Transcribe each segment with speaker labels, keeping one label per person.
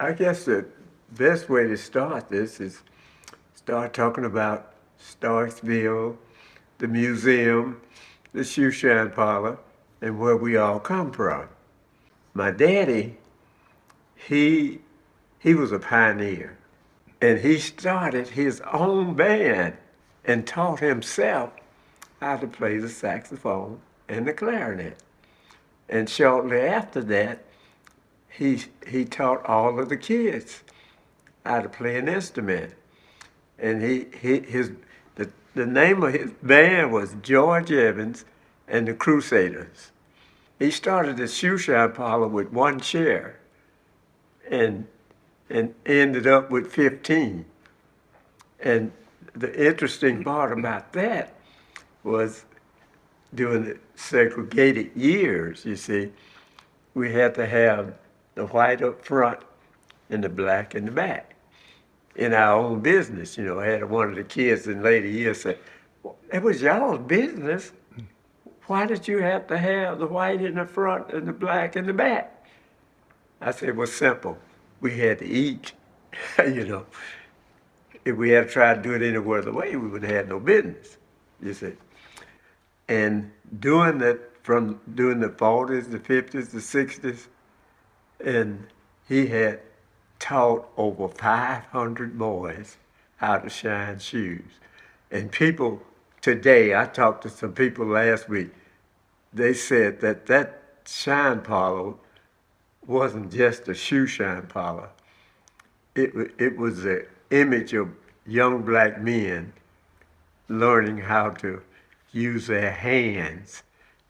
Speaker 1: I guess the best way to start this is start talking about Starkville, the museum, the shoe shine parlor, and where we all come from. My daddy, he he was a pioneer, and he started his own band and taught himself how to play the saxophone and the clarinet. And shortly after that, he taught all of the kids how to play an instrument. And the name of his band was George Evans and the Crusaders. He started the shoe shine parlor with one chair and ended up with 15. And the interesting part about that was during the segregated years, you see, we had to have the white up front and the black in the back. In our own business, I had one of the kids in later years say, well, it was y'all's business. Why did you have to have the white in the front and the black in the back? I said, it was simple. We had to eat, you know. If we had tried to do it any other way, we would have had no business, you see. And doing that from during the 40s, the 50s, the 60s, and he had taught over 500 boys how to shine shoes. And people today, I talked to some people last week, they said that shine parlor wasn't just a shoe shine parlor. It was an image of young black men learning how to use their hands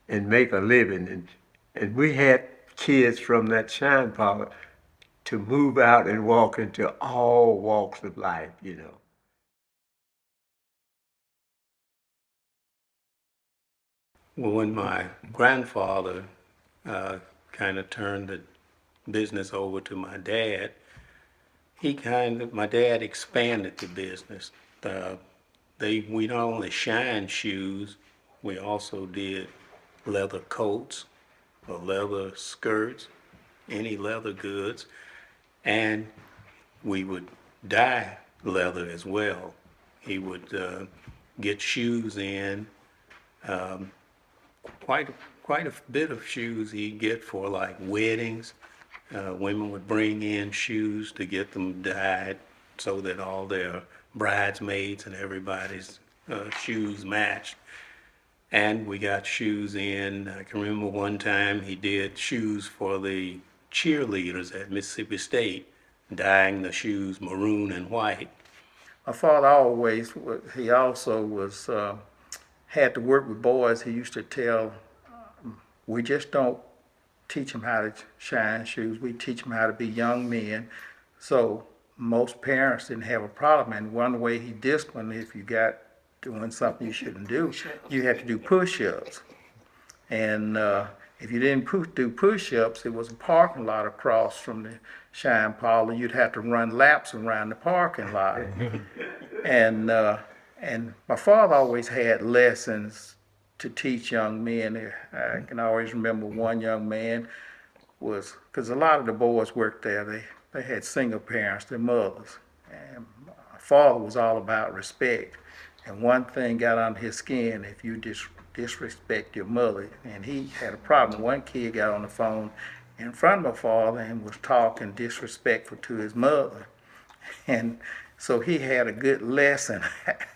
Speaker 1: and make a living. And we had kids from that shine parlor to move out and walk into all walks of life.
Speaker 2: Well, when my grandfather kind of turned the business over to my dad, my dad expanded the business. We not only shined shoes, we also did leather coats or leather skirts, any leather goods, and we would dye leather as well. He would get shoes in, um, quite quite a bit of shoes he'd get for like weddings. Women would bring in shoes to get them dyed so that all their bridesmaids and everybody's shoes matched. And we got shoes in. I can remember one time he did shoes for the cheerleaders at Mississippi State, dyeing the shoes maroon and white.
Speaker 3: My father he also had to work with boys. He used to tell, we just don't teach them how to shine shoes. We teach them how to be young men. So most parents didn't have a problem. And one way he disciplined, if you got doing something you shouldn't do, you had to do push-ups. And if you didn't do push-ups, it was a parking lot across from the shine parlor. You'd have to run laps around the parking lot. And my father always had lessons to teach young men. I can always remember one young man because a lot of the boys worked there, they had single parents, their mothers. And my father was all about respect. And one thing got under his skin, if you disrespect your mother. And he had a problem. One kid got on the phone in front of my father and was talking disrespectful to his mother. And so he had a good lesson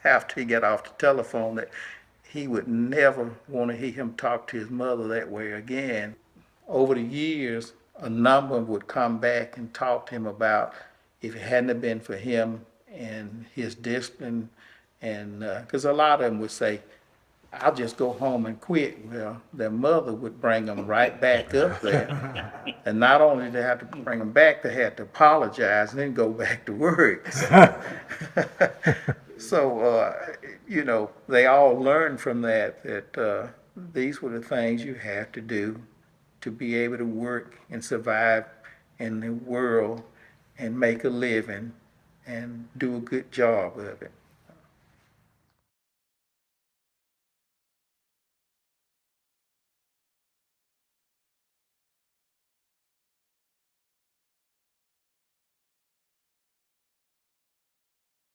Speaker 3: after he got off the telephone that he would never want to hear him talk to his mother that way again. Over the years, a number would come back and talk to him about if it hadn't have been for him and his discipline, and because a lot of them would say, I'll just go home and quit. Well, their mother would bring them right back up there. And not only did they have to bring them back, they had to apologize and then go back to work. So, they all learned from that these were the things you have to do to be able to work and survive in the world and make a living and do a good job of it.